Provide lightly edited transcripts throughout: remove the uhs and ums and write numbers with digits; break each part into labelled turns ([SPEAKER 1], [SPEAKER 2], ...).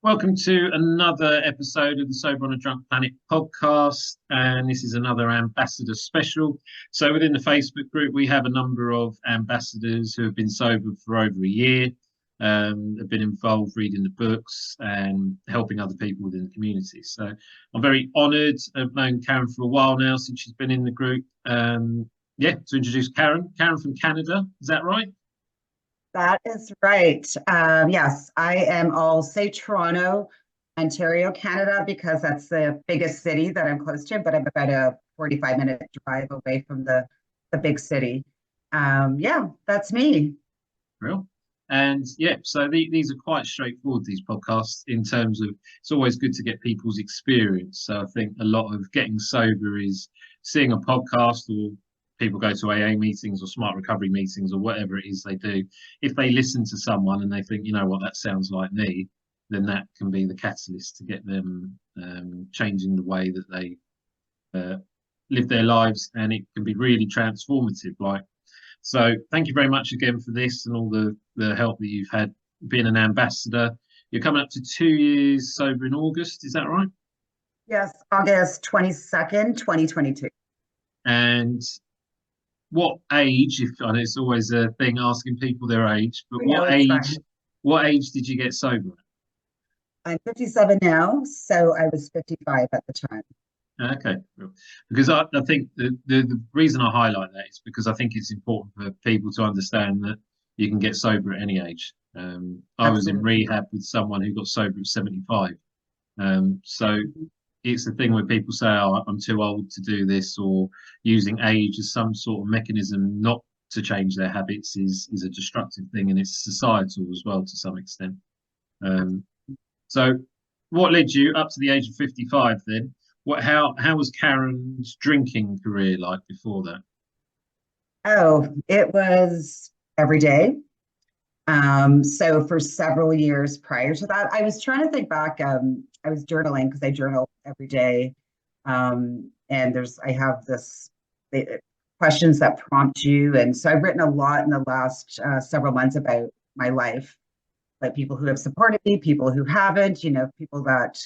[SPEAKER 1] Welcome to another episode of the Sober on a Drunk Planet podcast, and this is another ambassador special. So, within the Facebook group, we have a number of ambassadors who have been sober for over a year, have been involved reading the books and helping other people within the community. So, I'm very honoured. I've known Karen for a while now since she's been in the group. To introduce Karen from Canada. Is that right?
[SPEAKER 2] That is right. Yes, I am. I'll say Toronto, Ontario, Canada, because that's the biggest city that I'm close to, but I'm about a 45-minute drive away from the big city. Yeah, that's me.
[SPEAKER 1] Real. And yeah, so these are quite straightforward, these podcasts, in terms of it's always good to get people's experience. So I think a lot of getting sober is seeing a podcast, or people go to AA meetings or smart recovery meetings or whatever it is they do. If they listen to someone and they think, you know what, that sounds like me, then that can be the catalyst to get them changing the way that they live their lives, and it can be really transformative. So thank you very much again for this and all the help that you've had being an ambassador. You're coming up to 2 years sober in August, is that right?
[SPEAKER 2] Yes, August 22nd, 2022.
[SPEAKER 1] And what age, if and it's always a thing asking people their age, but
[SPEAKER 2] No, it's fine.
[SPEAKER 1] what age did you get sober?
[SPEAKER 2] I'm 57 now, so I was 55 at the time.
[SPEAKER 1] Okay, because I think the reason I highlight that is because I think it's important for people to understand that you can get sober at any age. I was in
[SPEAKER 2] Absolutely.
[SPEAKER 1] rehab with someone who got sober at 75. So it's the thing where people say, "Oh, I'm too old to do this," or using age as some sort of mechanism not to change their habits is a destructive thing, and it's societal as well to some extent. Um, so, what led you up to the age of 55 then? How was Karen's drinking career like before that?
[SPEAKER 2] Oh, it was every day. So for several years prior to that, I was trying to think back. I was journaling because I journal every day. And I have the questions that prompt you. And so I've written a lot in the last several months about my life, like people who have supported me, people who haven't, people that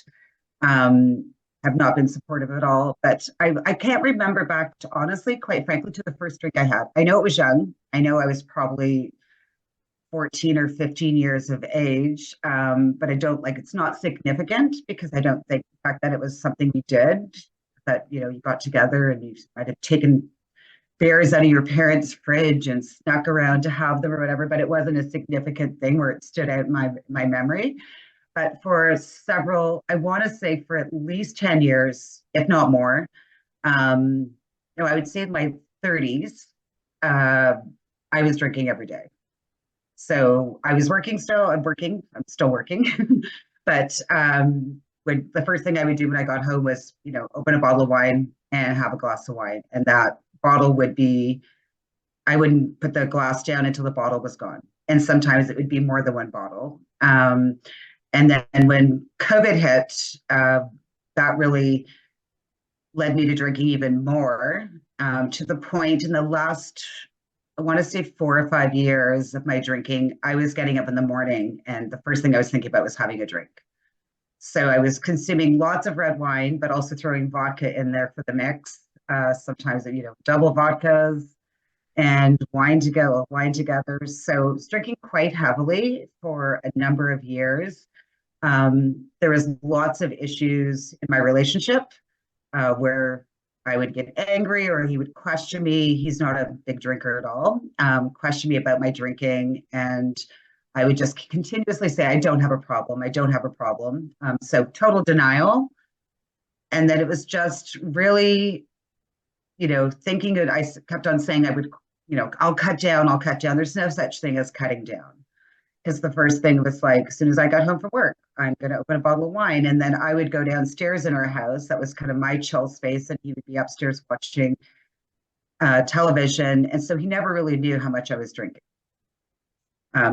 [SPEAKER 2] have not been supportive at all. But I can't remember back to, honestly, quite frankly, to the first drink I had. I know it was young. I know I was probably 14 or 15 years of age. But I don't like it's not significant because I don't think the fact that it was something we did, that you got together and you might have taken beers out of your parents' fridge and snuck around to have them or whatever, but it wasn't a significant thing where it stood out in my memory. But for several, I want to say for at least 10 years, if not more, I would say in my 30s, uh, I was drinking every day. So I was working still. I'm still working. But when the first thing I would do when I got home was, open a bottle of wine and have a glass of wine. And that bottle would be, I wouldn't put the glass down until the bottle was gone. And sometimes it would be more than one bottle. And then when COVID hit, that really led me to drinking even more, to the point in the last, I want to say 4 or 5 years of my drinking, I was getting up in the morning and the first thing I was thinking about was having a drink. So I was consuming lots of red wine, but also throwing vodka in there for the mix. Sometimes, double vodkas and wine together. So I was drinking quite heavily for a number of years. There was lots of issues in my relationship, where I would get angry or he would question me. He's not a big drinker at all. Question me about my drinking. And I would just continuously say, I don't have a problem. I don't have a problem. So total denial. And then it was just really, thinking that I kept on saying I would, I'll cut down, I'll cut down. There's no such thing as cutting down. Because the first thing was like, as soon as I got home from work, I'm going to open a bottle of wine. And then I would go downstairs in our house. That was kind of my chill space. And he would be upstairs watching television. And so he never really knew how much I was drinking.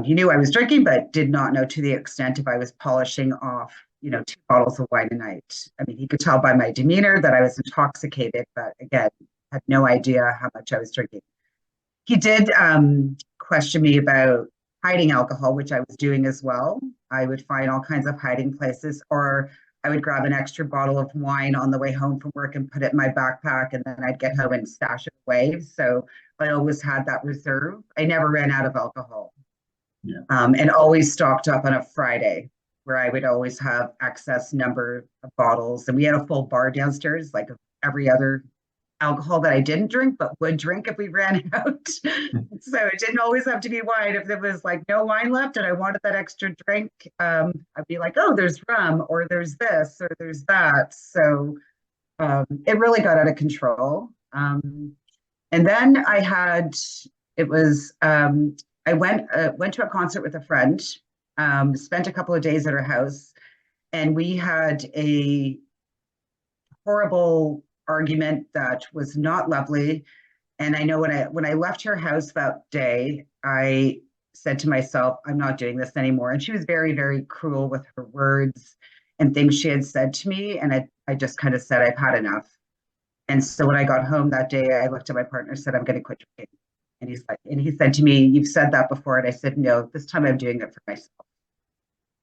[SPEAKER 2] He knew I was drinking, but did not know to the extent if I was polishing off, 2 bottles of wine a night. I mean, he could tell by my demeanor that I was intoxicated, but again, had no idea how much I was drinking. He did question me about hiding alcohol, which I was doing as well. I would find all kinds of hiding places, or I would grab an extra bottle of wine on the way home from work and put it in my backpack, and then I'd get home and stash it away. So I always had that reserve. I never ran out of alcohol,
[SPEAKER 1] Yeah.
[SPEAKER 2] and always stocked up on a Friday, where I would always have excess number of bottles. And we had a full bar downstairs, like every other alcohol that I didn't drink, but would drink if we ran out. So it didn't always have to be wine. If there was like no wine left and I wanted that extra drink, I'd be like, oh, there's rum, or there's this, or there's that. So it really got out of control. And then it was, I went to a concert with a friend, spent a couple of days at her house, and we had a horrible argument that was not lovely. And I know when I left her house that day, I said to myself, I'm not doing this anymore. And she was very, very cruel with her words and things she had said to me. And I just kind of said, I've had enough. And so when I got home that day, I looked at my partner and said, I'm going to quit drinking. And he said to me, you've said that before. And I said, no, this time I'm doing it for myself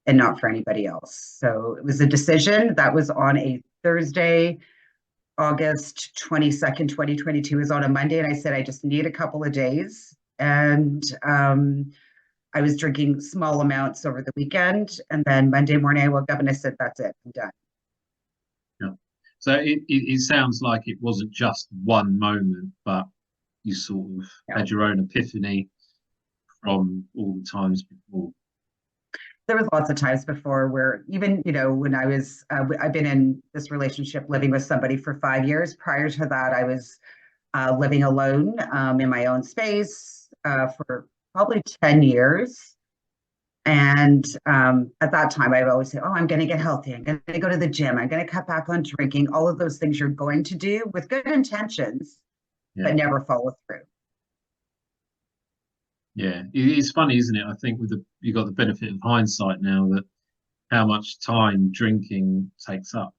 [SPEAKER 2] and not for anybody else. So it was a decision that was on a Thursday. August 22nd, 2022 is on a Monday. And I said, I just need a couple of days. And I was drinking small amounts over the weekend. And then Monday morning, I woke up and I said, that's it, I'm done.
[SPEAKER 1] Yeah. So it sounds like it wasn't just one moment, but you sort of had your own epiphany from all the times before.
[SPEAKER 2] There was lots of times before where even, when I've been in this relationship living with somebody for 5 years. Prior to that, I was living alone in my own space for probably 10 years. And at that time, I would always say, oh, I'm going to get healthy. I'm going to go to the gym. I'm going to cut back on drinking. All of those things you're going to do with good intentions, but never follow through.
[SPEAKER 1] Yeah, it's funny, isn't it? I think you got the benefit of hindsight now, that how much time drinking takes up,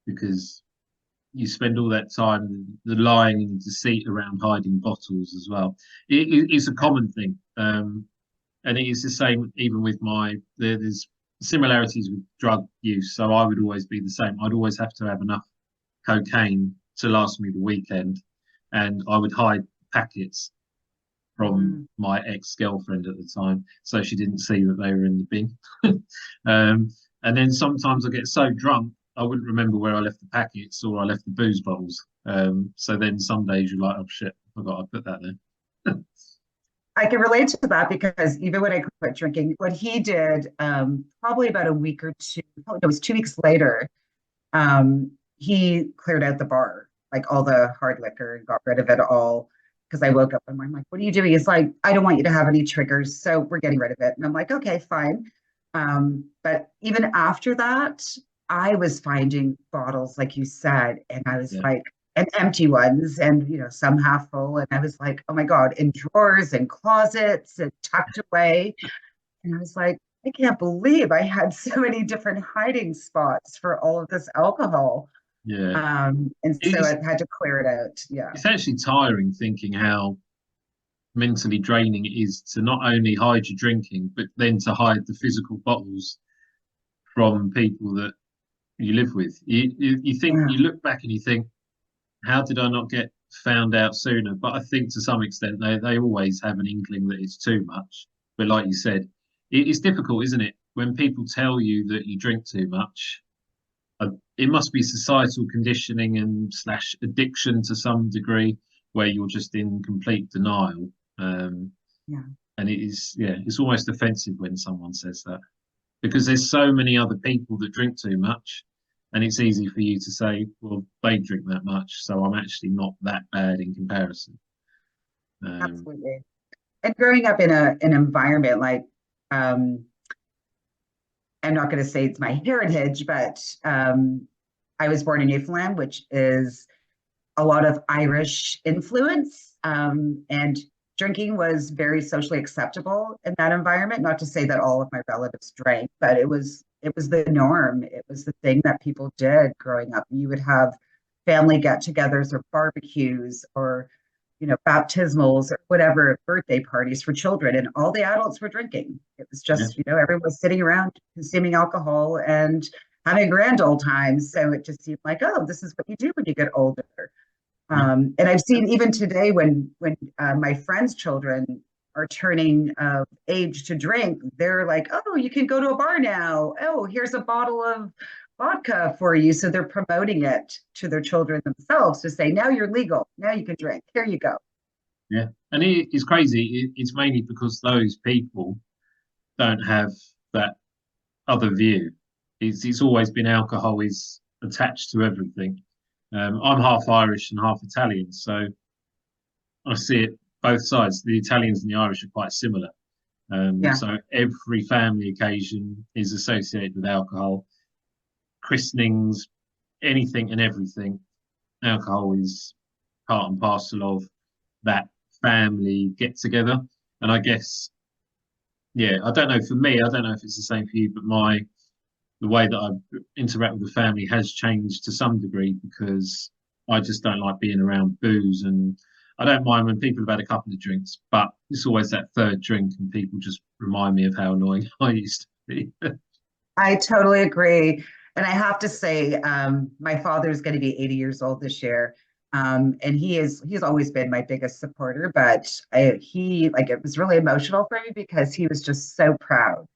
[SPEAKER 1] because you spend all that time, the lying and deceit around hiding bottles as well. It's a common thing, and it is the same even with there's similarities with drug use. So I would always be the same. I'd always have to have enough cocaine to last me the weekend, and I would hide packets from my ex-girlfriend at the time, so she didn't see that they were in the bin. And then sometimes I get so drunk, I wouldn't remember where I left the packets or I left the booze bottles. So then some days you're like, oh shit, I forgot I put that there.
[SPEAKER 2] I can relate to that because even when I quit drinking, what he did, probably about a week or two, it was 2 weeks later, he cleared out the bar, like all the hard liquor, and got rid of it all. Because I woke up and I'm like, what are you doing? He's like, I don't want you to have any triggers, so we're getting rid of it. And I'm like, okay, fine. But even after that, I was finding bottles, like you said, and I was like, and empty ones, and some half full. And I was like, oh my God, in drawers and closets and tucked away. And I was like, I can't believe I had so many different hiding spots for all of this alcohol.
[SPEAKER 1] Yeah.
[SPEAKER 2] And so I had to clear it out. Yeah.
[SPEAKER 1] It's actually tiring thinking how mentally draining it is to not only hide your drinking, but then to hide the physical bottles from people that you live with. You think, you look back and you think, how did I not get found out sooner? But I think to some extent they always have an inkling that it's too much. But like you said, it's difficult, isn't it? When people tell you that you drink too much, it must be societal conditioning and / addiction to some degree, where you're just in complete denial. And it's almost offensive when someone says that, because there's so many other people that drink too much, and it's easy for you to say, well, they drink that much, so I'm actually not that bad in comparison.
[SPEAKER 2] Absolutely. And growing up in an environment like, I'm not going to say it's my heritage, but I was born in Newfoundland, which is a lot of Irish influence, and drinking was very socially acceptable in that environment. Not to say that all of my relatives drank, but it was the norm. It was the thing that people did growing up. You would have family get-togethers or barbecues, or baptismals or whatever, birthday parties for children, and all the adults were drinking. It was
[SPEAKER 1] Yeah.
[SPEAKER 2] just, everyone was sitting around consuming alcohol and having a grand old time. So it just seemed like, oh, this is what you do when you get older.
[SPEAKER 1] Yeah.
[SPEAKER 2] And I've seen even today when my friends' children are turning of age to drink, they're like, "Oh, you can go to a bar now. Oh, here's a bottle of vodka for you." So they're promoting it to their children themselves to say, "Now you're legal. Now you can drink. Here you go."
[SPEAKER 1] Yeah. And it's crazy. It's mainly because those people don't have that other view. It's always been alcohol is attached to everything. I'm half Irish and half Italian, so I see it both sides. The Italians and the Irish are quite similar.
[SPEAKER 2] Yeah.
[SPEAKER 1] So every family occasion is associated with alcohol. Christenings, anything and everything, alcohol is part and parcel of that family get together. And I guess, yeah, I don't know for me, I don't know if it's the same for you, but the way that I interact with the family has changed to some degree because I just don't like being around booze, and I don't mind when people have had a couple of drinks, but it's always that third drink and people just remind me of how annoying I used to be.
[SPEAKER 2] I totally agree. And I have to say, my father is going to be 80 years old this year. And he's always been my biggest supporter, but it was really emotional for me because he was just so proud.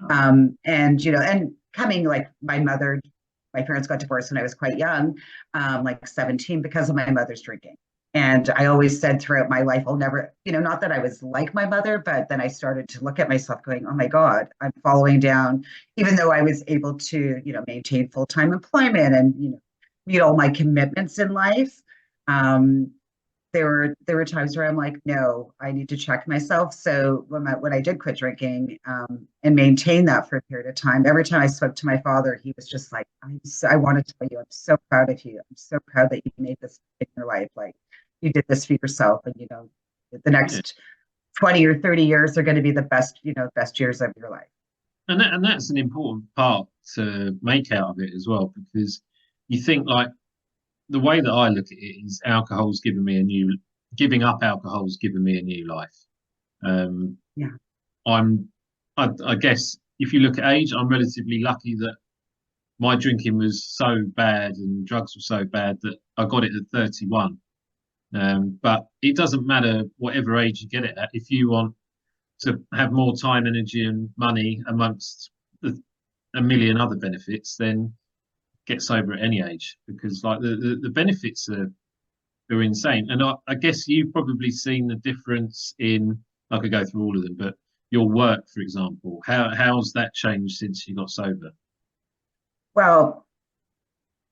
[SPEAKER 2] And coming like my parents got divorced when I was quite young, like 17, because of my mother's drinking. And I always said throughout my life, I'll never, not that I was like my mother, but then I started to look at myself going, oh my God, I'm following down, even though I was able to, maintain full-time employment and, meet all my commitments in life. Um, there were times where I'm like, no, I need to check myself. So when I did quit drinking and maintain that for a period of time, every time I spoke to my father, he was just like, I want to tell you, I'm so proud of you. I'm so proud that you made this in your life. Like you did this for yourself, and the
[SPEAKER 1] Yeah.
[SPEAKER 2] next 20 or 30 years are going to be the best years of your life.
[SPEAKER 1] And that's an important part to make out of it as well, because you think like the way that I look at it is giving up alcohol's given me a new life. Um,
[SPEAKER 2] Yeah.
[SPEAKER 1] I'm, I guess if you look at age, I'm relatively lucky that my drinking was so bad and drugs were so bad that I got it at 31. But it doesn't matter whatever age you get it at. If you want to have more time, energy, and money amongst a million other benefits, then get sober at any age because like the benefits are insane. And I guess you've probably seen the difference in, I could go through all of them, but your work, for example, how's that changed since you got sober?
[SPEAKER 2] Well,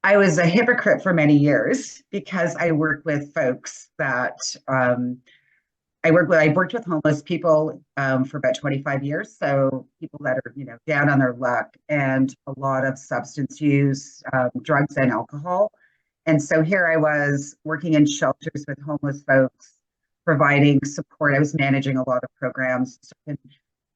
[SPEAKER 2] I was a hypocrite for many years because I work with folks that I worked with homeless people for about 25 years. So people that are, down on their luck and a lot of substance use, drugs and alcohol. And so here I was working in shelters with homeless folks, providing support. I was managing a lot of programs and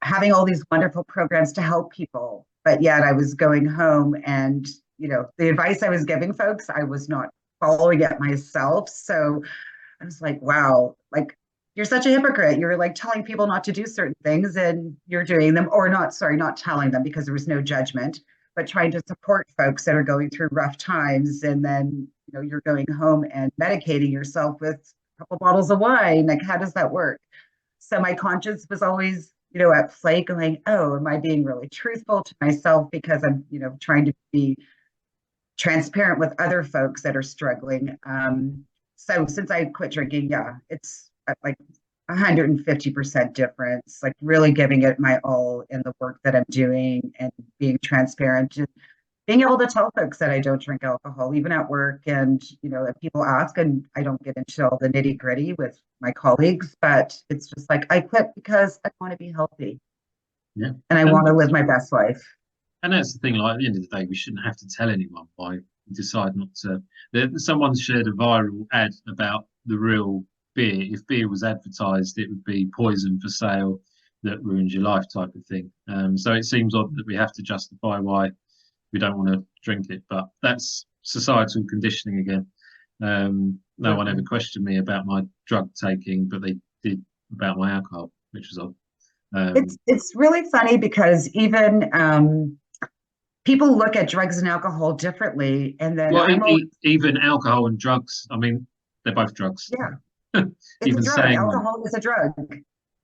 [SPEAKER 2] having all these wonderful programs to help people. But yet I was going home and, the advice I was giving folks, I was not following it myself. So I was like, wow, like you're such a hypocrite. You're like telling people not to do certain things and you're doing them, or not, sorry, not telling them because there was no judgment, but trying to support folks that are going through rough times. And then, you're going home and medicating yourself with a couple bottles of wine. Like, how does that work? So my conscience was always, at play going, oh, am I being really truthful to myself because I'm, trying to be transparent with other folks that are struggling. So since I quit drinking, yeah, it's like 150% difference, like really giving it my all in the work that I'm doing and being transparent, just being able to tell folks that I don't drink alcohol, even at work. And, if people ask, and I don't get into all the nitty gritty with my colleagues, but it's just like I quit because I want to be healthy
[SPEAKER 1] Yeah.
[SPEAKER 2] and I
[SPEAKER 1] And
[SPEAKER 2] want to live my best life.
[SPEAKER 1] and that's the thing, like at the end of the day, we shouldn't have to tell anyone why we decide not to. Someone shared a viral ad about the real beer. If beer was advertised, it would be poison for sale that ruins your life type of thing. So it seems odd that we have to justify why we don't want to drink it, but that's societal conditioning again. No one ever questioned me about my drug taking, but they did about my alcohol, which was odd.
[SPEAKER 2] It's really funny because even people look at drugs and alcohol differently, and then
[SPEAKER 1] Well,
[SPEAKER 2] I'm always,
[SPEAKER 1] even alcohol and drugs. I mean, they're both drugs.
[SPEAKER 2] yeah, it's a
[SPEAKER 1] Even
[SPEAKER 2] drug.
[SPEAKER 1] saying one.
[SPEAKER 2] Alcohol is a drug.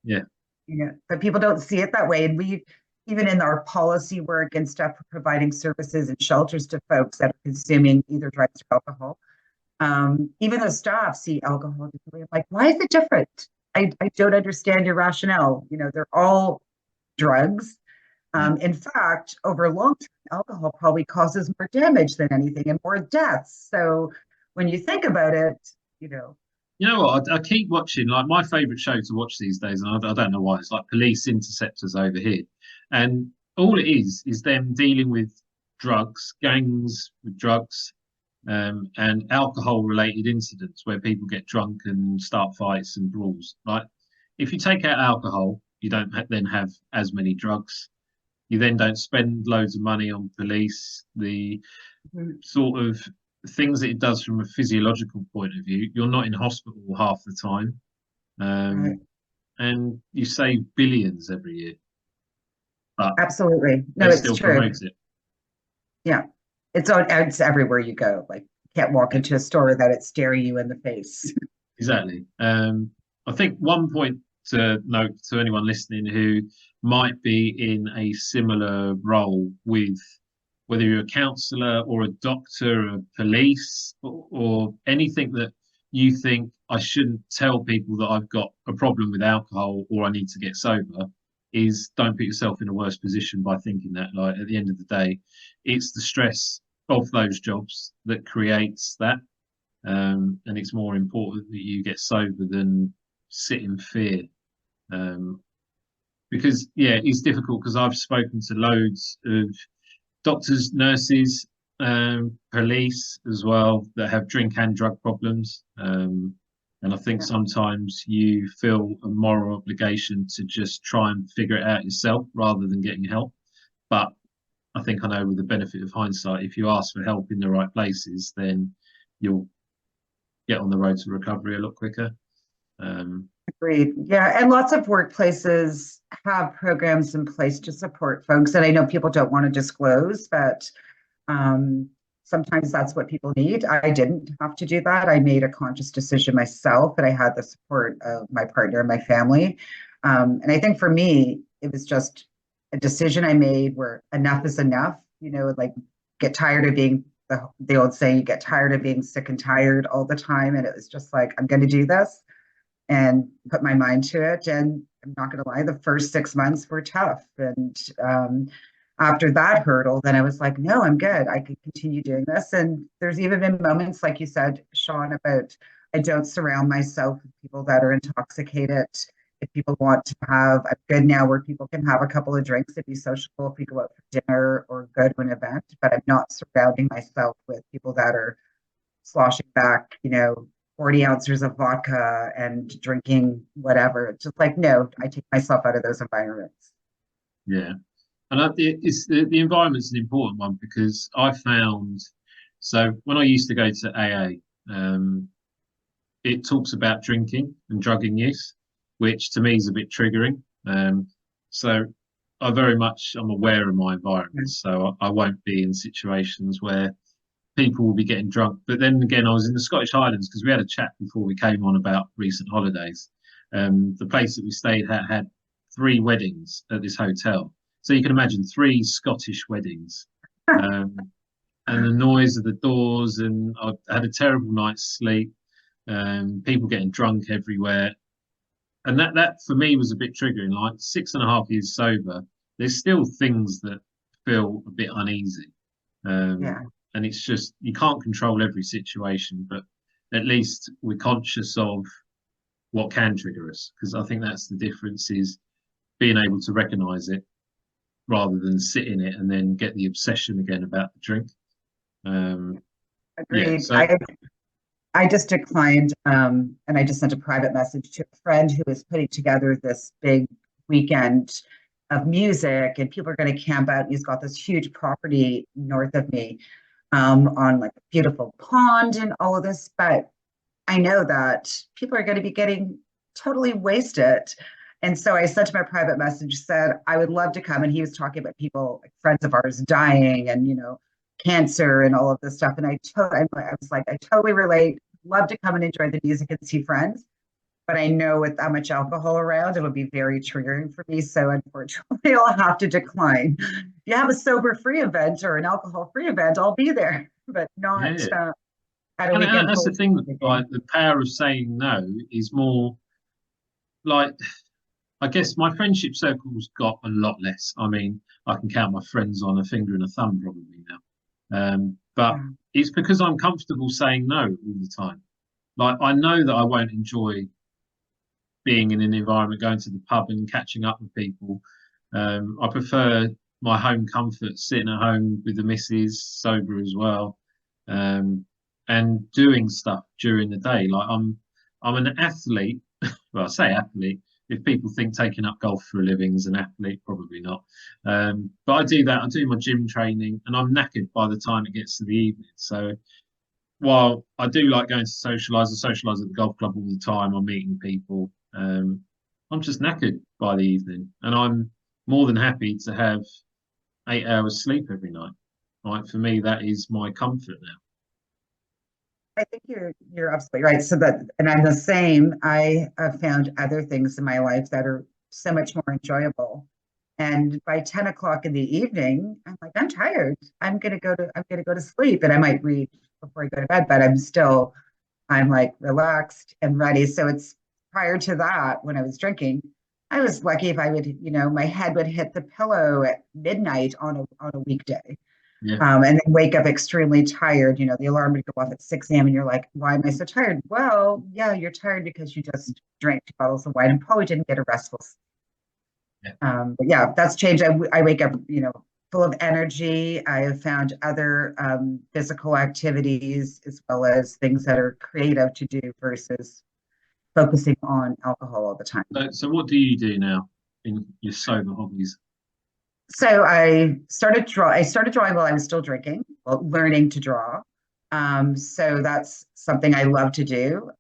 [SPEAKER 1] Yeah,
[SPEAKER 2] Yeah, but people don't see it that way. And we, even in our policy work and stuff, providing services and shelters to folks that are consuming either drugs or alcohol, even though staff see alcohol differently, I'm like, why is it different? I don't understand your rationale. They're all drugs.
[SPEAKER 1] yeah.
[SPEAKER 2] In fact, over long term, alcohol probably causes more damage than anything and more deaths. So when you think about it, you know,
[SPEAKER 1] You know what? I keep watching, like, my favorite show to watch these days, and I don't know why. It's like Police Interceptors over here, and all it is them dealing with drugs, gangs with drugs, and alcohol-related incidents where people get drunk and start fights and brawls. Like, if you take out alcohol, you don't then have as many drugs. You then don't spend loads of money on police. The sort of things that it does from a physiological point of view, you're not in hospital half the time,
[SPEAKER 2] right.
[SPEAKER 1] um, and you save billions every year, but
[SPEAKER 2] Absolutely. No,
[SPEAKER 1] they
[SPEAKER 2] it's
[SPEAKER 1] still
[SPEAKER 2] true.
[SPEAKER 1] promote it.
[SPEAKER 2] Yeah. It's everywhere you go. Like you can't walk
[SPEAKER 1] Yeah,
[SPEAKER 2] into a store without it staring you in the face.
[SPEAKER 1] exactly. I think one point to note to anyone listening who might be in a similar role with whether you're a counsellor or a doctor or police or anything that you think I shouldn't tell people that I've got a problem with alcohol or I need to get sober, is don't put yourself in a worse position by thinking that. Like, at the end of the day, it's the stress of those jobs that creates that. And it's more important that you get sober than sit in fear. Um, because yeah, it's difficult because I've spoken to loads of doctors, nurses, police as well that have drink and drug problems. And I think
[SPEAKER 2] Yeah,
[SPEAKER 1] sometimes you feel a moral obligation to just try and figure it out yourself rather than getting help. But I think I know, with the benefit of hindsight, if you ask for help in the right places, then you'll get on the road to recovery a lot quicker. Um,
[SPEAKER 2] agreed. Yeah, and lots of workplaces have programs in place to support folks. And I know people don't want to disclose, but um, sometimes that's what people need. I didn't have to do that. I made a conscious decision myself, and I had the support of my partner and my family. And I think for me, it was just a decision I made where enough is enough. Like get tired of being the old saying, you get tired of being sick and tired all the time. And it was just like, I'm going to do this and put my mind to it. And I'm not going to lie, the first 6 months were tough. And after that hurdle, then I was like, no, I'm good. I can continue doing this. And there's even been moments, like you said, Sean, about I don't surround myself with people that are intoxicated. If people want to have, I'm good now where people can have a couple of drinks and be sociable if we go out for dinner or go to an event, but I'm not surrounding myself with people that are sloshing back, 40 ounces of vodka and drinking whatever. It's just like, no, I take myself out of those environments.
[SPEAKER 1] yeah. And it's the environment's an important one because I found, so when I used to go to AA, it talks about drinking and drugging use, which to me is a bit triggering. So I very much am aware of my environment, so I won't be in situations where people will be getting drunk. But then again, I was in the Scottish Highlands because we had a chat before we came on about recent holidays. The place that we stayed at had three weddings at this hotel. So you can imagine three Scottish weddings. Um, and the noise of the doors, and I had a terrible night's sleep. People getting drunk everywhere, and that for me was a bit triggering. Like 6.5 years sober, there's still things that feel a bit uneasy, um,
[SPEAKER 2] Yeah,
[SPEAKER 1] and it's just you can't control every situation, but at least we're conscious of what can trigger us, because I think that's the difference, is being able to recognize it rather than sit in it and then get the obsession again about the drink. Um, yeah,
[SPEAKER 2] agreed.
[SPEAKER 1] so
[SPEAKER 2] I just declined, and I just sent a private message to a friend who was putting together this big weekend of music, and people are going to camp out. And he's got this huge property north of me. on like a beautiful pond and all of this. But I know that people are going to be getting totally wasted. And so I sent him a private message, said, I would love to come. And he was talking about people, like friends of ours dying and, cancer and all of this stuff. And I was like, I totally relate. Love to come and enjoy the music and see friends. But I know with that much alcohol around, it'll be very triggering for me. So unfortunately, I'll have to decline. If you have a sober free event or an alcohol free event, I'll be there, but not
[SPEAKER 1] Yeah.
[SPEAKER 2] at a
[SPEAKER 1] And
[SPEAKER 2] weekend
[SPEAKER 1] that's
[SPEAKER 2] full
[SPEAKER 1] the
[SPEAKER 2] of
[SPEAKER 1] thing,
[SPEAKER 2] drinking.
[SPEAKER 1] like the power of saying no is more like, I guess my friendship circle's got a lot less. I mean, I can count my friends on a finger and a thumb probably now. But
[SPEAKER 2] Yeah.
[SPEAKER 1] it's because I'm comfortable saying no all the time. Like I know that I won't enjoy being in an environment, going to the pub and catching up with people. I prefer my home comfort, sitting at home with the missus, sober as well, um, and doing stuff during the day. Like I'm an athlete. Well, I say athlete. If people think taking up golf for a living is an athlete, probably not. But I do that. I do my gym training, and I'm knackered by the time it gets to the evening. So while I do like going to socialise, I socialise at the golf club all the time. I'm meeting people. I'm just knackered by the evening, and I'm more than happy to have 8 hours sleep every night. Like for me, that is my comfort now.
[SPEAKER 2] I think you're absolutely right. So that, and I'm the same. I have found other things in my life that are so much more enjoyable. And by 10 o'clock in the evening, I'm like, I'm tired. I'm gonna go to sleep. And I might read before I go to bed, but I'm like relaxed and ready. So it's prior to that, when I was drinking, I was lucky if I would, my head would hit the pillow at midnight on a weekday.
[SPEAKER 1] Yeah,
[SPEAKER 2] And then wake up extremely tired. The alarm would go off at 6 a.m. and you're like, why am I so tired? Well, yeah, you're tired because you just drank 2 bottles of wine and probably didn't get a restful sleep.
[SPEAKER 1] yeah.
[SPEAKER 2] But yeah, that's changed. I wake up, full of energy. I have found other physical activities as well as things that are creative to do versus focusing on alcohol all the time.
[SPEAKER 1] So what do you do now in your sober hobbies?
[SPEAKER 2] So I started drawing while I was still drinking, well, learning to draw. So that's something I love to do.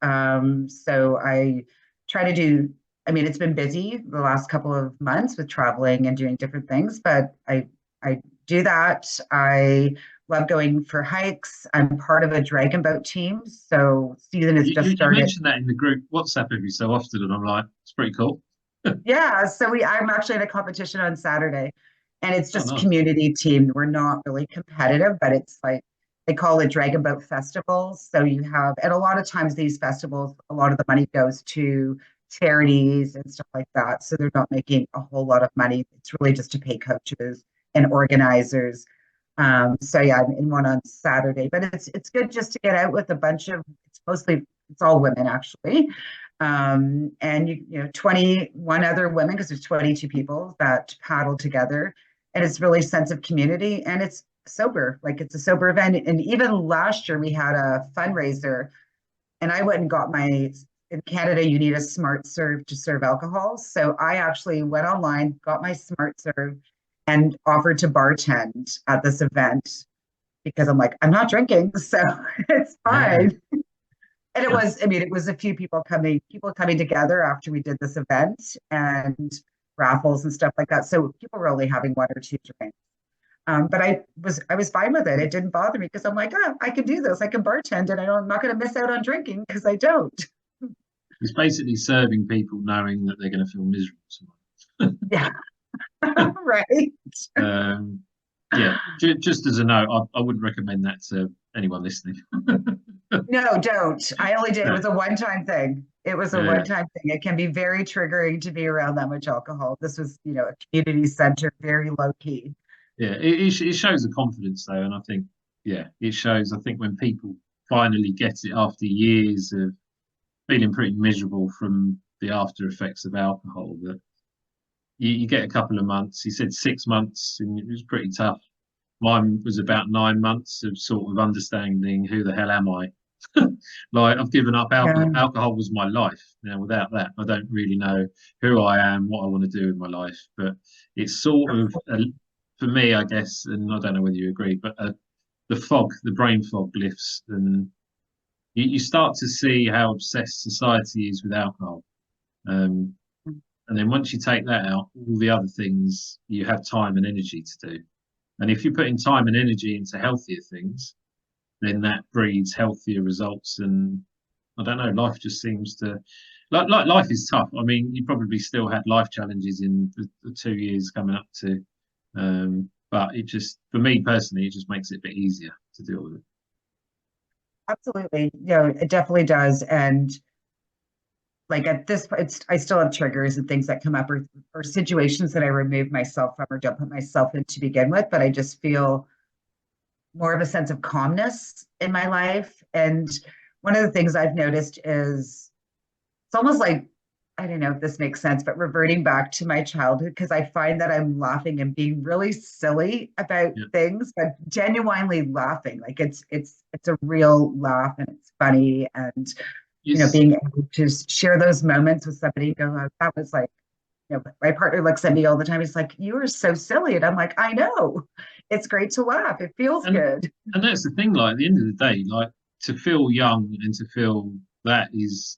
[SPEAKER 2] So I try to do, I mean, it's been busy the last couple of months with traveling and doing different things, but I do that. I love going for hikes. I'm part of a dragon boat team. So season has just
[SPEAKER 1] You
[SPEAKER 2] started.
[SPEAKER 1] mentioned that in the group WhatsApp every so often, and I'm like, it's pretty cool.
[SPEAKER 2] Yeah, so I'm actually in a competition on Saturday, and it's
[SPEAKER 1] Oh,
[SPEAKER 2] just
[SPEAKER 1] nice.
[SPEAKER 2] community team. We're not really competitive, but it's like they call it Dragon Boat Festivals. So you have, and a lot of times these festivals, a lot of the money goes to charities and stuff like that. So they're not making a whole lot of money. It's really just to pay coaches and organizers. So yeah, I'm in one on Saturday, but it's good just to get out with a bunch of, it's all women actually. And 21 other women, because there's 22 people that paddle together. And it's really a sense of community and it's sober, like it's a sober event. And even last year we had a fundraiser and I went and got in Canada, you need a smart serve to serve alcohol. So I actually went online, got my smart serve and offered to bartend at this event because I'm like, I'm not drinking, so it's
[SPEAKER 1] Yeah.
[SPEAKER 2] fine. And it was, I mean, it was a few people coming together after we did this event and raffles and stuff like that. So people were only having one or two drinks. But I was fine with it. It didn't bother me because I'm like, oh, I can do this. I can bartend, and I'm not going to miss out on drinking because I don't.
[SPEAKER 1] It's basically serving people knowing that they're going to feel miserable tomorrow.
[SPEAKER 2] Yeah, right.
[SPEAKER 1] Um, yeah, just as a note, I wouldn't recommend that to anyone listening.
[SPEAKER 2] No, don't. I only did. It
[SPEAKER 1] Yeah,
[SPEAKER 2] was a one-time thing. It was a
[SPEAKER 1] yeah,
[SPEAKER 2] one-time thing. It can be very triggering to be around that much alcohol. This was, a community center, very low key.
[SPEAKER 1] yeah. It shows the confidence though, and I think yeah, it shows. I think when people finally get it after years of feeling pretty miserable from the after effects of alcohol, that you get a couple of months. He said 6 months, and it was pretty tough. Mine was about 9 months of sort of understanding who the hell am I. Like I've given up alcohol.
[SPEAKER 2] Yeah.
[SPEAKER 1] Alcohol was my life. Now without that, I don't really know who I am, what I want to do with my life. But it's sort of for me, I guess, and I don't know whether you agree, but the brain fog lifts, and you start to see how obsessed society is with alcohol. Um, and then once you take that out, all the other things you have time and energy to do. And if you're putting time and energy into healthier things, then that breeds healthier results. And I don't know, life just seems to like life is tough. I mean, you probably still had life challenges in the 2 years coming up to, but it just, for me personally, it just makes it a bit easier to deal with it.
[SPEAKER 2] Absolutely. It definitely does. And like at this point, I still have triggers and things that come up or situations that I remove myself from or don't put myself in to begin with, but I just feel more of a sense of calmness in my life. And one of the things I've noticed is it's almost like, I don't know if this makes sense, but reverting back to my childhood, because I find that I'm laughing and being really silly about
[SPEAKER 1] Yeah.
[SPEAKER 2] things, but genuinely laughing. Like it's a real laugh and it's funny. And
[SPEAKER 1] It's,
[SPEAKER 2] being able to share those moments with somebody, go, oh, that was like, my partner looks at me all the time. He's like, "You are so silly," and I'm like, "I know. It's great to laugh. It feels
[SPEAKER 1] and
[SPEAKER 2] good."
[SPEAKER 1] and that's the thing. Like at the end of the day, like to feel young and to feel that is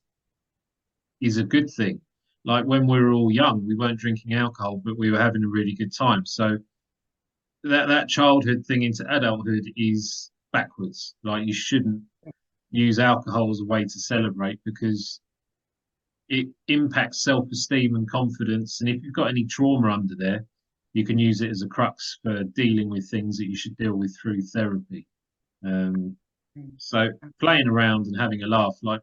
[SPEAKER 1] a good thing. Like when we were all young, we weren't drinking alcohol, but we were having a really good time. So that childhood thing into adulthood is backwards. Like you shouldn't use alcohol as a way to celebrate because it impacts self-esteem and confidence. And if you've got any trauma under there, you can use it as a crux for dealing with things that you should deal with through therapy. Um, so playing around and having a laugh, like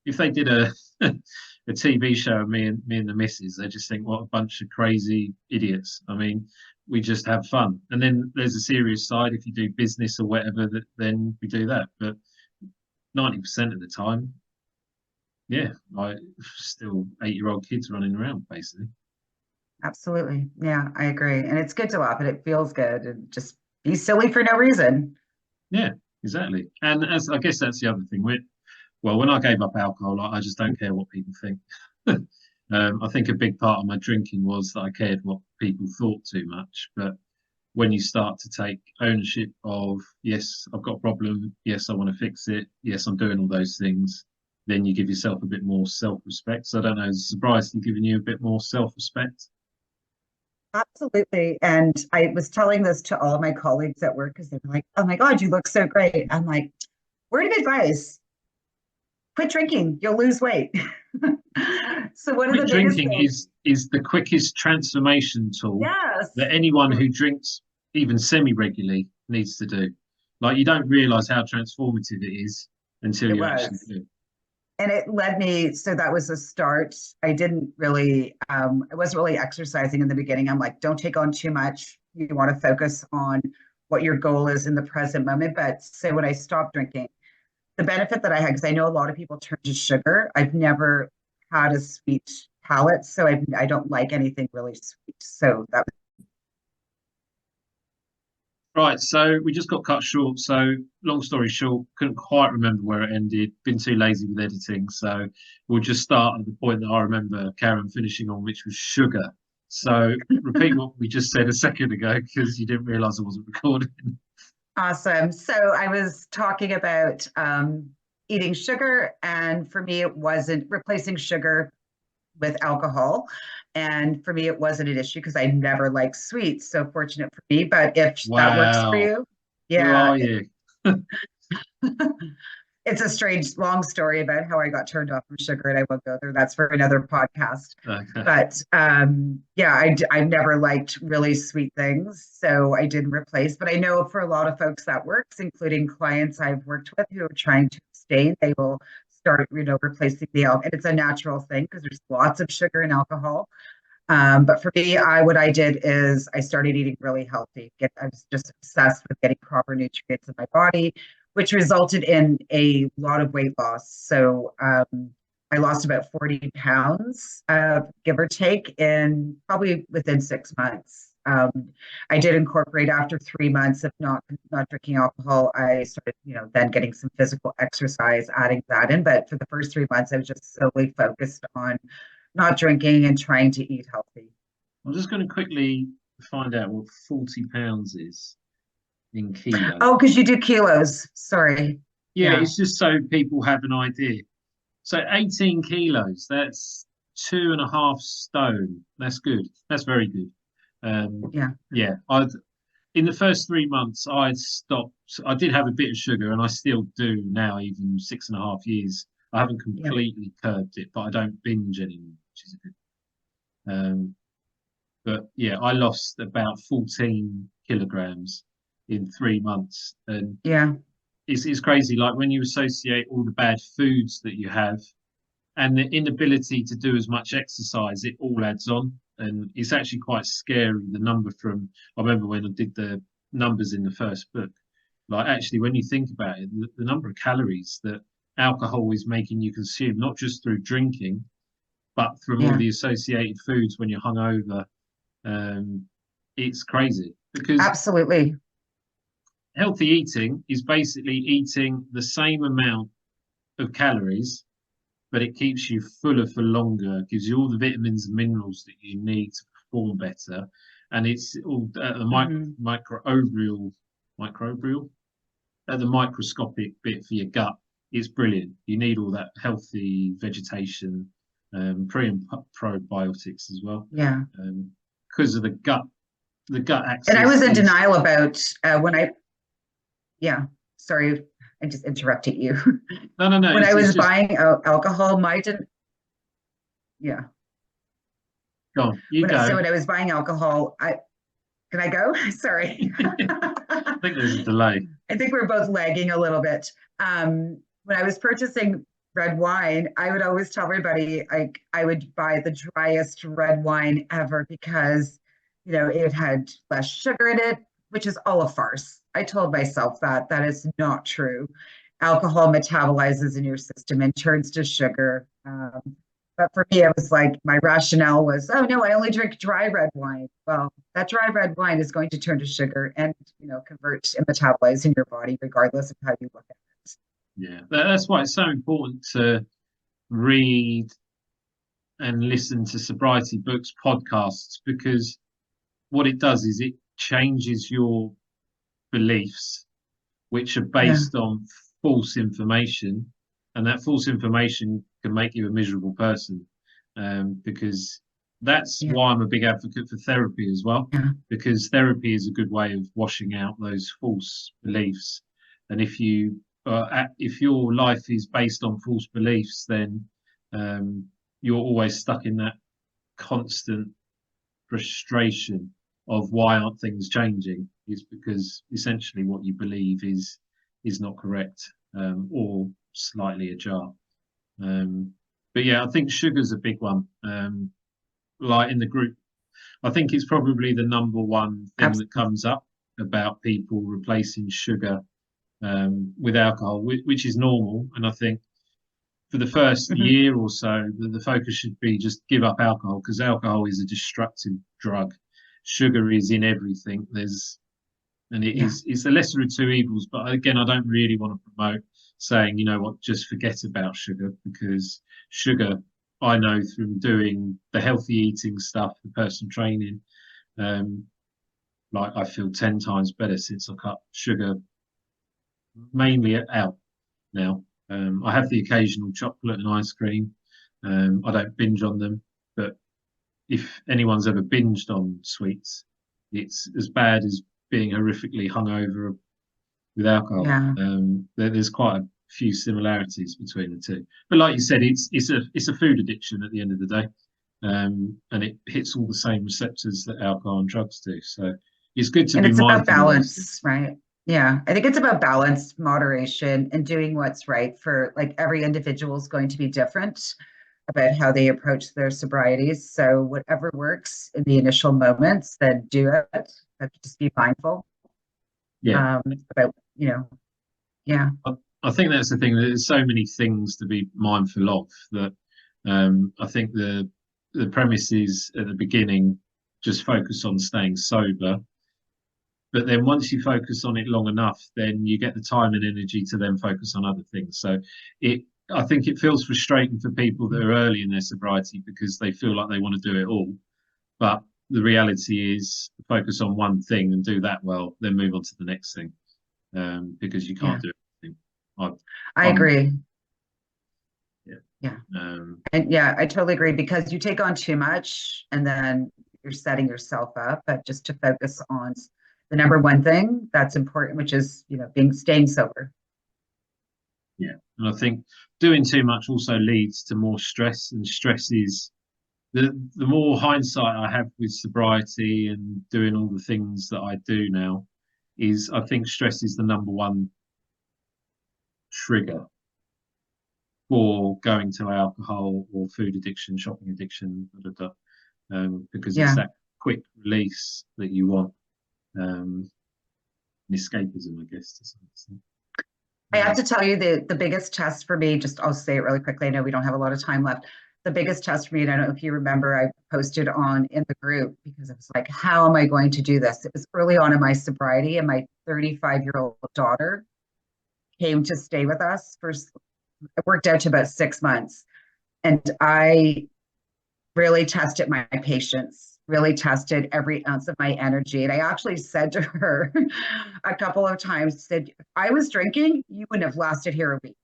[SPEAKER 1] if they did a a TV show of me and the missus, they just think what a bunch of crazy idiots. I mean, we just have fun. And then there's a serious side. If you do business or whatever, that then we do that. But 90% of the time, yeah, like still 8-year-old kids running around basically.
[SPEAKER 2] Absolutely. Yeah, I agree. And it's good to laugh and it feels good and just be silly for no reason.
[SPEAKER 1] Yeah, exactly. And as I guess that's the other thing. Well, when I gave up alcohol, I just don't care what people think. I think a big part of my drinking was that I cared what people thought too much. But when you start to take ownership of, yes, I've got a problem. Yes, I want to fix it. Yes, I'm doing all those things. Then you give yourself a bit more self-respect. So I don't know, is sobriety giving you a bit more self-respect?
[SPEAKER 2] Absolutely. And I was telling this to all of my colleagues at work because they were like, "Oh my God, you look so great." I'm like, word of advice, quit drinking, you'll lose weight. So one of
[SPEAKER 1] Quit
[SPEAKER 2] the biggest
[SPEAKER 1] drinking
[SPEAKER 2] things,
[SPEAKER 1] is the quickest transformation tool
[SPEAKER 2] yes,
[SPEAKER 1] that anyone who drinks even semi-regularly needs to do. Like you don't realize how transformative it is until
[SPEAKER 2] it
[SPEAKER 1] you actually
[SPEAKER 2] was.
[SPEAKER 1] do.
[SPEAKER 2] And it led me, so that was a start. I didn't really, I wasn't really exercising in the beginning. I'm like, don't take on too much. You want to focus on what your goal is in the present moment. But so when I stopped drinking, the benefit that I had, because I know a lot of people turn to sugar, I've never had a sweet palate. So I don't like anything really sweet. So that
[SPEAKER 1] Right, so we just got cut short. So long story short, couldn't quite remember where it ended. Been too lazy with editing, so we'll just start at the point that I remember Karen finishing on, which was sugar. So repeat what we just said a second ago because you didn't realise I wasn't recording.
[SPEAKER 2] awesome. So I was talking about eating sugar. And for me, it wasn't replacing sugar with alcohol. And for me, it wasn't an issue because I never liked sweets. So fortunate for me. But if that works for
[SPEAKER 1] Wow,
[SPEAKER 2] you,
[SPEAKER 1] who
[SPEAKER 2] yeah,
[SPEAKER 1] are you?
[SPEAKER 2] it's a strange, long story about how I got turned off from sugar, and I won't go there. That's for another podcast.
[SPEAKER 1] Okay.
[SPEAKER 2] But yeah, I've never liked really sweet things, so I didn't replace. But I know for a lot of folks that works, including clients I've worked with who are trying to abstain, they will start, replacing the alcohol. And it's a natural thing because there's lots of sugar and alcohol. But for me, what I did is I started eating really healthy. I was just obsessed with getting proper nutrients in my body, which resulted in a lot of weight loss. So I lost about 40 pounds, give or take, in probably within 6 months. I did incorporate after 3 months of not drinking alcohol. I started, then getting some physical exercise, adding that in. But for the first 3 months, I was just solely focused on not drinking and trying to eat healthy.
[SPEAKER 1] I'm just going to quickly find out what 40 pounds is. in kilos.
[SPEAKER 2] Oh, because you do kilos. Sorry.
[SPEAKER 1] Yeah,
[SPEAKER 2] Yeah.
[SPEAKER 1] it's just so people have an idea. So 18 kilos, that's 2.5 stone. That's good. That's very good.
[SPEAKER 2] Yeah.
[SPEAKER 1] Yeah, I in the first 3 months, I stopped. I did have a bit of sugar, and I still do now, even 6.5 years. I haven't
[SPEAKER 2] Yeah.
[SPEAKER 1] completely curbed it, but I don't binge anymore, which is a good. Um, but yeah, I lost about 14 kilograms in 3 months, and
[SPEAKER 2] Yeah.
[SPEAKER 1] it's crazy. Like when you associate all the bad foods that you have and the inability to do as much exercise, it all adds on. And it's actually quite scary, the number from, I remember when I did the numbers in the first book, like actually, when you think about it, the number of calories that alcohol is making you consume, not just through drinking, but from all
[SPEAKER 2] Yeah.
[SPEAKER 1] the associated foods when you're hungover, um, it's crazy because
[SPEAKER 2] Absolutely.
[SPEAKER 1] healthy eating is basically eating the same amount of calories, but it keeps you fuller for longer, gives you all the vitamins and minerals that you need to perform better, and it's all at the
[SPEAKER 2] Hmm.
[SPEAKER 1] microbial, at the microscopic bit for your gut. It's brilliant. You need all that healthy vegetation, pre and probiotics as well,
[SPEAKER 2] Yeah.
[SPEAKER 1] because of the gut. The gut
[SPEAKER 2] And I
[SPEAKER 1] axis
[SPEAKER 2] was in
[SPEAKER 1] is
[SPEAKER 2] denial about yeah, sorry, I just interrupted you.
[SPEAKER 1] no.
[SPEAKER 2] When I
[SPEAKER 1] It's
[SPEAKER 2] was
[SPEAKER 1] just
[SPEAKER 2] buying alcohol, yeah.
[SPEAKER 1] gone. You
[SPEAKER 2] So
[SPEAKER 1] go.
[SPEAKER 2] when I was buying alcohol, can I go? Sorry.
[SPEAKER 1] I think there's a delay.
[SPEAKER 2] I think we're both lagging a little bit. When I was purchasing red wine, I would always tell everybody I would buy the driest red wine ever because it had less sugar in it, which is all a farce. I told myself that is not true. Alcohol metabolizes in your system and turns to sugar. But for me, it was like my rationale was, oh no, I only drink dry red wine. Well, that dry red wine is going to turn to sugar and convert and metabolize in your body, regardless of how you look at it.
[SPEAKER 1] Yeah, that's why it's so important to read and listen to sobriety books, podcasts, because what it does is it changes your beliefs, which are
[SPEAKER 2] Yeah,
[SPEAKER 1] based on false information, and that false information can make you a miserable person. Because that's
[SPEAKER 2] yeah,
[SPEAKER 1] why I'm a big advocate for therapy as well,
[SPEAKER 2] yeah,
[SPEAKER 1] because therapy is a good way of washing out those false beliefs. And if your life is based on false beliefs, then um, you're always stuck in that constant frustration of why aren't things changing, is because essentially what you believe is not correct, or slightly ajar. Um, but yeah, I think sugar's a big one. Like in the group, I think it's probably the number one thing that
[SPEAKER 2] absolutely.
[SPEAKER 1] comes up about people replacing sugar with alcohol, which is normal. And I think for the first
[SPEAKER 2] Mhm.
[SPEAKER 1] year or so, the focus should be just give up alcohol, because alcohol is a destructive drug. Sugar is in everything. And it
[SPEAKER 2] Yeah,
[SPEAKER 1] is it's the lesser of two evils. But again, I don't really want to promote saying, you know what, just forget about sugar, because sugar, I know from doing the healthy eating stuff, the personal training, um, like I feel 10 times better since I cut sugar mainly out now. I have the occasional chocolate and ice cream. I don't binge on them, but if anyone's ever binged on sweets, it's as bad as being horrifically hungover with alcohol.
[SPEAKER 2] yeah.
[SPEAKER 1] There's quite a few similarities between the two. But like you said, it's a food addiction at the end of the day, and it hits all the same receptors that alcohol and drugs do. So it's good to
[SPEAKER 2] And
[SPEAKER 1] be
[SPEAKER 2] it's about
[SPEAKER 1] mindful of those
[SPEAKER 2] balance,
[SPEAKER 1] things.
[SPEAKER 2] right? Yeah, I think it's about balance, moderation, and doing what's right for like every individual is going to be different about how they approach their sobrieties. So whatever works in the initial moments, then do it. But just be mindful
[SPEAKER 1] Yeah,
[SPEAKER 2] about, yeah,
[SPEAKER 1] I think that's the thing. There's so many things to be mindful of that. I think the premise is at the beginning just focus on staying sober, but then once you focus on it long enough, then you get the time and energy to then focus on other things. So it I think it feels frustrating for people that are early in their sobriety because they feel like they want to do it all, but the reality is focus on one thing and do that well, then move on to the next thing, because you
[SPEAKER 2] Yeah,
[SPEAKER 1] can't do everything. I,
[SPEAKER 2] I
[SPEAKER 1] I'm
[SPEAKER 2] agree.
[SPEAKER 1] yeah.
[SPEAKER 2] Yeah.
[SPEAKER 1] Um,
[SPEAKER 2] And yeah, I totally agree because you take on too much and then you're setting yourself up, but just to focus on the number one thing that's important, which is, being staying sober.
[SPEAKER 1] yeah, and I think doing too much also leads to more stress, and stress is the more hindsight I have with sobriety and doing all the things that I do now, is I think stress is the number one trigger for going to alcohol or food addiction, shopping addiction, da, da, da, because it's
[SPEAKER 2] Yeah.
[SPEAKER 1] that quick release that you want, escapism, I guess, to some extent.
[SPEAKER 2] I have to tell you the biggest test for me, just I'll say it really quickly. I know we don't have a lot of time left. The biggest test for me, and I don't know if you remember, I posted on in the group because it was like, how am I going to do this? It was early on in my sobriety, and my 35-year-old daughter came to stay with us for, it worked out to about 6 months. And I really tested my patience, really tested every ounce of my energy. And I actually said to her a couple of times, said, if I was drinking, you wouldn't have lasted here a week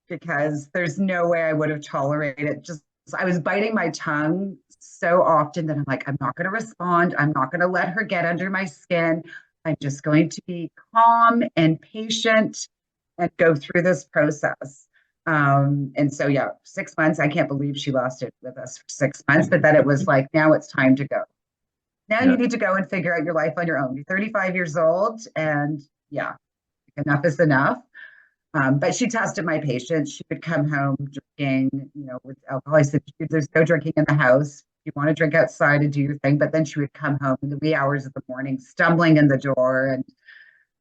[SPEAKER 2] because there's no way I would have tolerated just I was biting my tongue so often that I'm like, I'm not going to respond. I'm not going to let her get under my skin. I'm just going to be calm and patient and go through this process. And so, yeah, 6 months. I can't believe she lasted with us for 6 months, but then it was like, now it's time to go. Now
[SPEAKER 1] Yeah,
[SPEAKER 2] you need to go and figure out your life on your own. You're 35 years old, and yeah, enough is enough. But she tested my patience. She would come home drinking, with alcohol. I said, there's no drinking in the house. You want to drink outside and do your thing. But then she would come home in the wee hours of the morning, stumbling in the door. And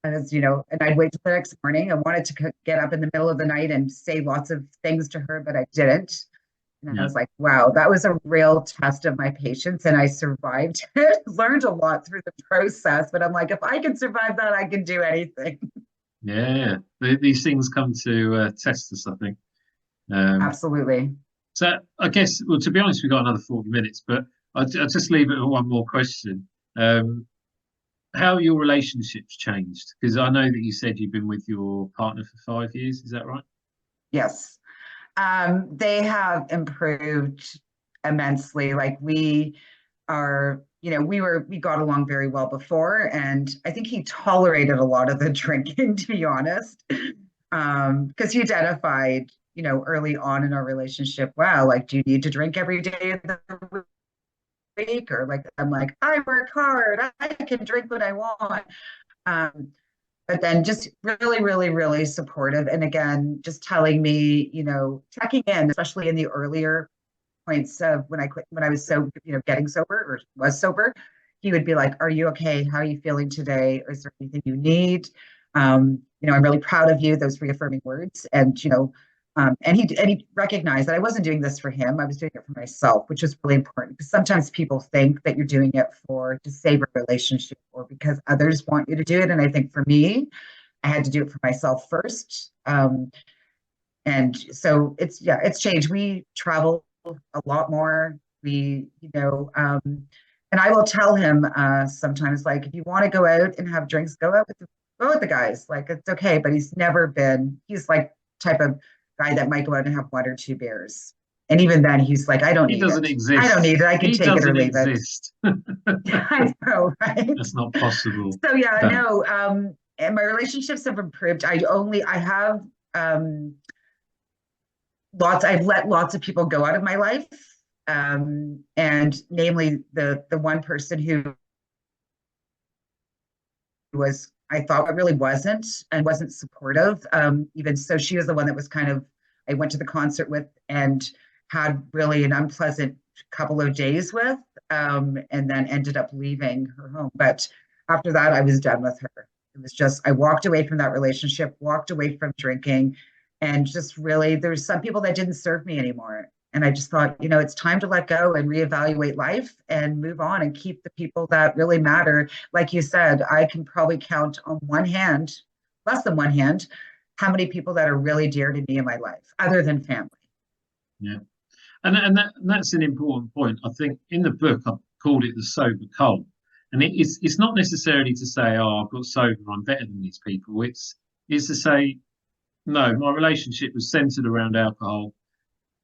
[SPEAKER 2] and I'd wait till the next morning. I wanted to get up in the middle of the night and say lots of things to her, but I didn't. And I
[SPEAKER 1] yeah,
[SPEAKER 2] was like, wow, that was a real test of my patience. And I survived it, learned a lot through the process. But I'm like, if I can survive that, I can do anything.
[SPEAKER 1] yeah. These things come to test us, I think. Um,
[SPEAKER 2] Absolutely.
[SPEAKER 1] so I guess, well, to be honest, we've got another 40 minutes, but I'll just leave it with one more question. Um, how your relationships changed? Because I know that you said you've been with your partner for 5 years. Is that right?
[SPEAKER 2] Yes. They have improved immensely. Like we are, we got along very well before, and I think he tolerated a lot of the drinking, to be honest. Because he identified, early on in our relationship, wow, like, do you need to drink every day of the week? Or like, I'm like, I work hard, I can drink what I want. Um, but then just really, really, really supportive. And again, just telling me, checking in, especially in the earlier points of when I quit, when I was so, getting sober or was sober, he would be like, are you okay? How are you feeling today? Or is there anything you need? I'm really proud of you, those reaffirming words. And, and he recognized that I wasn't doing this for him. I was doing it for myself, which is really important because sometimes people think that you're doing it to save a relationship or because others want you to do it. And I think for me, I had to do it for myself first. And so it's changed. We travel a lot more. And I will tell him sometimes, like, if you want to go out and have drinks, go with the guys. Like, it's okay. But he's like type of guy that might go out and have one or two beers. And even then, he's like, I don't
[SPEAKER 1] He
[SPEAKER 2] need
[SPEAKER 1] doesn't
[SPEAKER 2] it. I don't
[SPEAKER 1] exist.
[SPEAKER 2] need it. I can
[SPEAKER 1] He
[SPEAKER 2] take it or
[SPEAKER 1] doesn't
[SPEAKER 2] leave it.
[SPEAKER 1] exist.
[SPEAKER 2] I know, right?
[SPEAKER 1] That's not possible.
[SPEAKER 2] So yeah,
[SPEAKER 1] No.
[SPEAKER 2] no. And my relationships have improved. I have I've let lots of people go out of my life, and namely the one person who was I thought really wasn't supportive. Even so, she was the one that was kind of I went to the concert with and had really an unpleasant couple of days with, and then ended up leaving her home. But after that, I was done with her. It was just I walked away from that relationship, walked away from drinking, and just really there's some people that didn't serve me anymore. And I just thought, it's time to let go and reevaluate life and move on and keep the people that really matter. Like you said, I can probably count on one hand, less than one hand, how many people that are really dear to me in my life, other than family.
[SPEAKER 1] Yeah. And that's an important point. I think in the book, I've called it the sober Cull. And it's not necessarily to say, oh, I've got sober, I'm better than these people. It's to say, no, my relationship was centered around alcohol.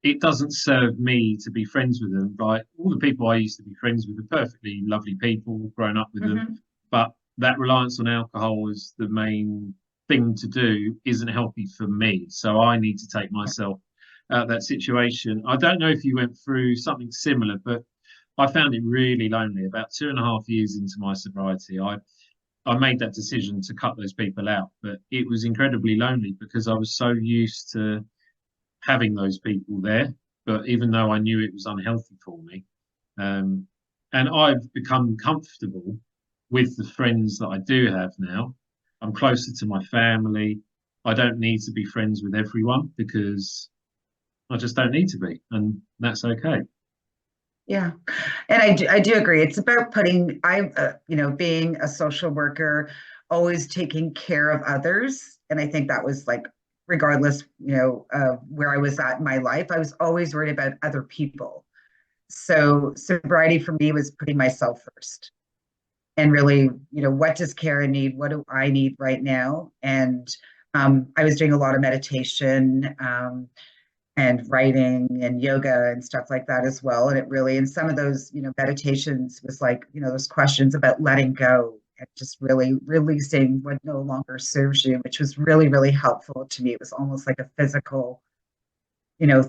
[SPEAKER 1] It doesn't serve me to be friends with them. Like all the people I used to be friends with are perfectly lovely people, grown up with them.
[SPEAKER 2] Hmm.
[SPEAKER 1] But that reliance on alcohol as the main thing to do isn't healthy for me. So I need to take
[SPEAKER 2] Yeah.
[SPEAKER 1] myself out of that situation. I don't know if you went through something similar, but I found it really lonely. About 2.5 years into my sobriety, I made that decision to cut those people out, but it was incredibly lonely because I was so used to having those people there. But even though I knew it was unhealthy for me, um, and I've become comfortable with the friends that I do have now. I'm closer to my family. I don't need to be friends with everyone because I just don't need to be, and that's okay.
[SPEAKER 2] Yeah. And I do agree. It's about putting, being a social worker, always taking care of others. And I think that was like, regardless, of where I was at in my life, I was always worried about other people. So sobriety for me was putting myself first and really, what does Karen need? What do I need right now? And I was doing a lot of meditation. And writing and yoga and stuff like that as well. And it really, and some of those, meditations was like, those questions about letting go and just really releasing what no longer serves you, which was really, really helpful to me. It was almost like a physical,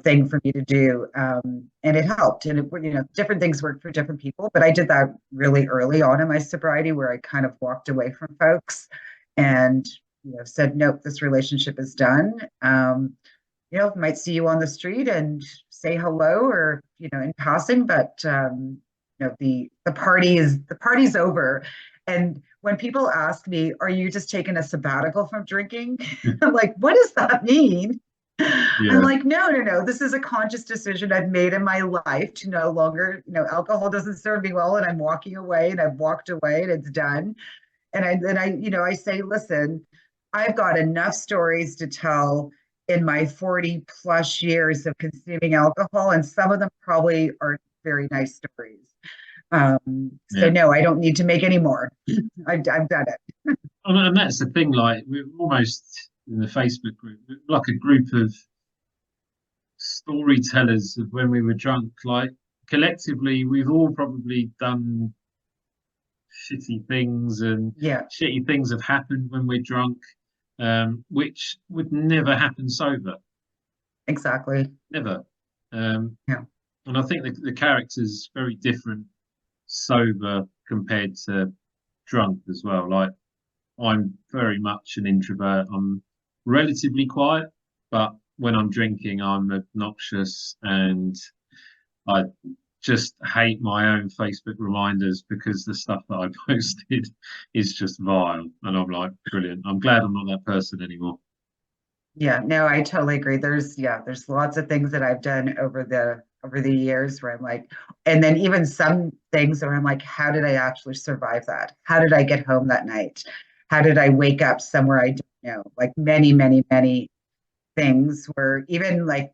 [SPEAKER 2] thing for me to do. And it helped. And different things work for different people, but I did that really early on in my sobriety where I kind of walked away from folks and, said, nope, this relationship is done. Might see you on the street and say hello or, in passing, but the party's over. And when people ask me, are you just taking a sabbatical from drinking? I'm like, what does that mean? I'm
[SPEAKER 1] Yeah,
[SPEAKER 2] like, no, no, no. This is a conscious decision I've made in my life to no longer, alcohol doesn't serve me well, and I'm walking away, and I've walked away, and it's done. And I say, listen, I've got enough stories to tell in my 40 plus years of consuming alcohol, and some of them probably aren't very nice stories. So
[SPEAKER 1] yeah.
[SPEAKER 2] no, I don't need to make any more. I've done it.
[SPEAKER 1] And that's the thing. Like we're almost in the Facebook group, like a group of storytellers of when we were drunk. Like collectively, we've all probably done shitty things, and
[SPEAKER 2] Yeah,
[SPEAKER 1] shitty things have happened when we're drunk, which would never happen sober,
[SPEAKER 2] exactly.
[SPEAKER 1] never. Um,
[SPEAKER 2] Yeah.
[SPEAKER 1] and I think the character's very different sober compared to drunk as well. Like I'm very much an introvert. I'm relatively quiet, but when I'm drinking, I'm obnoxious and I just hate my own Facebook reminders because the stuff that I posted is just vile. And I'm like, brilliant. I'm glad I'm not that person anymore.
[SPEAKER 2] Yeah, no, I totally agree. There's lots of things that I've done over the years where I'm like, and then even some things where I'm like, how did I actually survive that? How did I get home that night? How did I wake up somewhere I don't know? Like many, many, many things where even like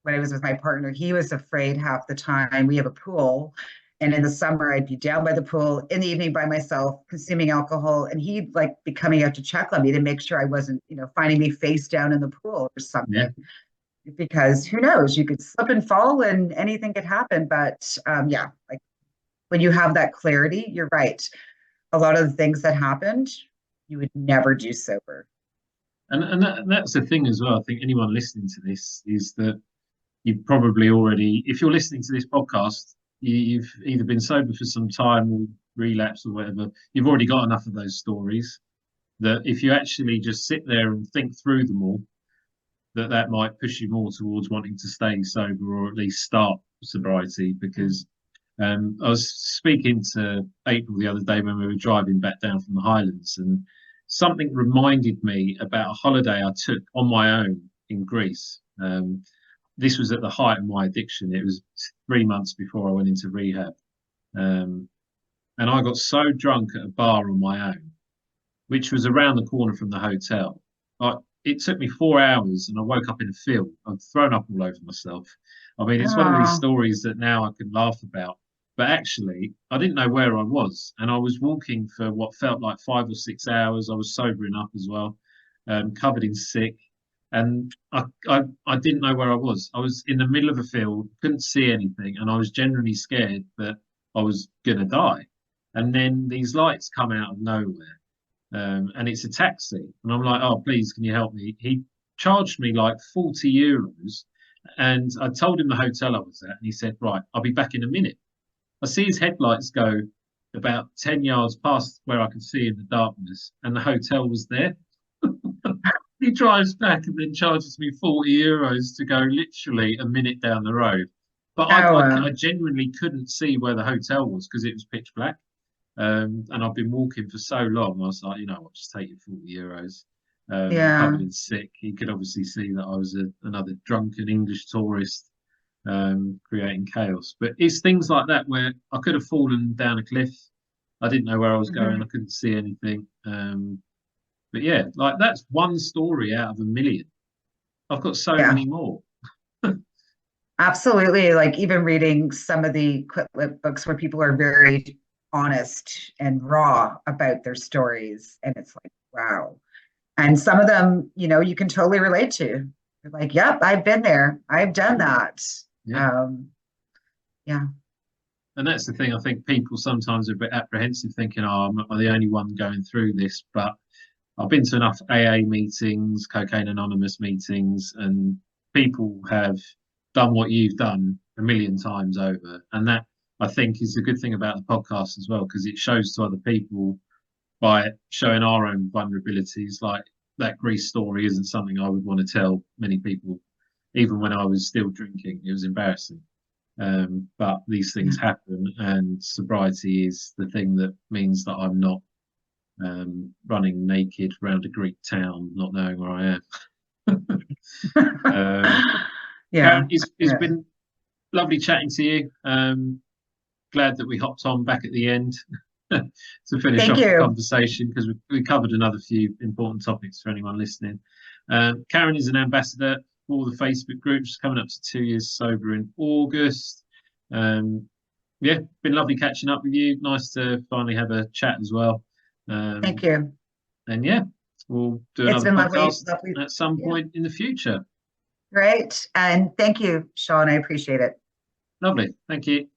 [SPEAKER 2] when I was with my partner, he was afraid half the time. We have a pool. And in the summer, I'd be down by the pool in the evening by myself, consuming alcohol. And he'd like be coming out to check on me to make sure I wasn't, finding me face down in the pool or
[SPEAKER 1] Yeah.
[SPEAKER 2] something. Because who knows, you could slip and fall and anything could happen. But yeah, like when you have that clarity, you're right. A lot of the things that happened, you would never do sober.
[SPEAKER 1] And that's the thing as well. I think anyone listening to this is that you've probably already, if you're listening to this podcast, you've either been sober for some time or relapsed or whatever. You've already got enough of those stories that if you actually just sit there and think through them all, that might push you more towards wanting to stay sober or at least start sobriety. Because I was speaking to April the other day when we were driving back down from the Highlands, and something reminded me about a holiday I took on my own in Greece. This was at the height of my addiction. It was 3 months before I went into rehab. Um, and I got so drunk at a bar on my own, which was around the corner from the hotel. I, it took me 4 hours and I woke up in a field. I'd thrown up all over myself. I mean, it's one of these
[SPEAKER 2] Oh,
[SPEAKER 1] stories that now I can laugh about. But actually, I didn't know where I was, and I was walking for what felt like 5 or 6 hours. I was sobering up as well, covered in sick, and I didn't know where I was. I was in the middle of a field, couldn't see anything, and I was genuinely scared that I was gonna die. And then these lights come out of nowhere, and it's a taxi, and I'm like, "Oh, please, can you help me?" He charged me like 40 euros, and I told him the hotel I was at, and he said, "Right, I'll be back in a minute." I see his headlights go about 10 yards past where I could see in the darkness, and the hotel was there. He drives back and then charges me 40 euros to go literally a minute down the road. But
[SPEAKER 2] Oh,
[SPEAKER 1] I genuinely couldn't see where the hotel was because it was pitch black. And I've been walking for so long, I was like, you know what, just take your 40 euros.
[SPEAKER 2] yeah.
[SPEAKER 1] Covered in sick. He could obviously see that I was another drunken English tourist creating chaos. But it's things like that where I could have fallen down a cliff. I didn't know where I was going.
[SPEAKER 2] Mhm.
[SPEAKER 1] I couldn't see anything. But yeah, like that's one story out of a million. I've got so
[SPEAKER 2] Yeah,
[SPEAKER 1] many more.
[SPEAKER 2] absolutely. Like even reading some of the Quit Lit books where people are very honest and raw about their stories. And it's like, wow. And some of them, you can totally relate to. You're like, yep, I've been there. I've done that.
[SPEAKER 1] Yeah.
[SPEAKER 2] Um, yeah.
[SPEAKER 1] And that's the thing. I think people sometimes are a bit apprehensive, thinking, "Oh, am I the only one going through this?" But I've been to enough AA meetings, Cocaine Anonymous meetings, and people have done what you've done a million times over. And that, I think, is the good thing about the podcast as well, because it shows to other people by showing our own vulnerabilities. Like that Greece story isn't something I would want to tell many people, even when I was still drinking. It was embarrassing. But these
[SPEAKER 2] Yeah.
[SPEAKER 1] things happen, and sobriety is the thing that means that I'm not running naked around a Greek town, not knowing where I am. um,
[SPEAKER 2] Yeah.
[SPEAKER 1] Karen, it's
[SPEAKER 2] Yeah.
[SPEAKER 1] been lovely chatting to you. Glad that we hopped on back at the end to finish
[SPEAKER 2] Thank
[SPEAKER 1] off the
[SPEAKER 2] you.
[SPEAKER 1] conversation because we covered another few important topics for anyone listening. Karen is an ambassador for the Facebook group. She's coming up to 2 years sober in August. Um, yeah, been lovely catching up with you. Nice to finally have a chat as well.
[SPEAKER 2] Thank
[SPEAKER 1] Um,
[SPEAKER 2] you.
[SPEAKER 1] and yeah, we'll do
[SPEAKER 2] It's
[SPEAKER 1] another
[SPEAKER 2] been lovely,
[SPEAKER 1] podcast
[SPEAKER 2] lovely.
[SPEAKER 1] at some
[SPEAKER 2] Yeah.
[SPEAKER 1] point in the future.
[SPEAKER 2] Great. And thank you, Sean. I appreciate it.
[SPEAKER 1] Lovely. Thank you.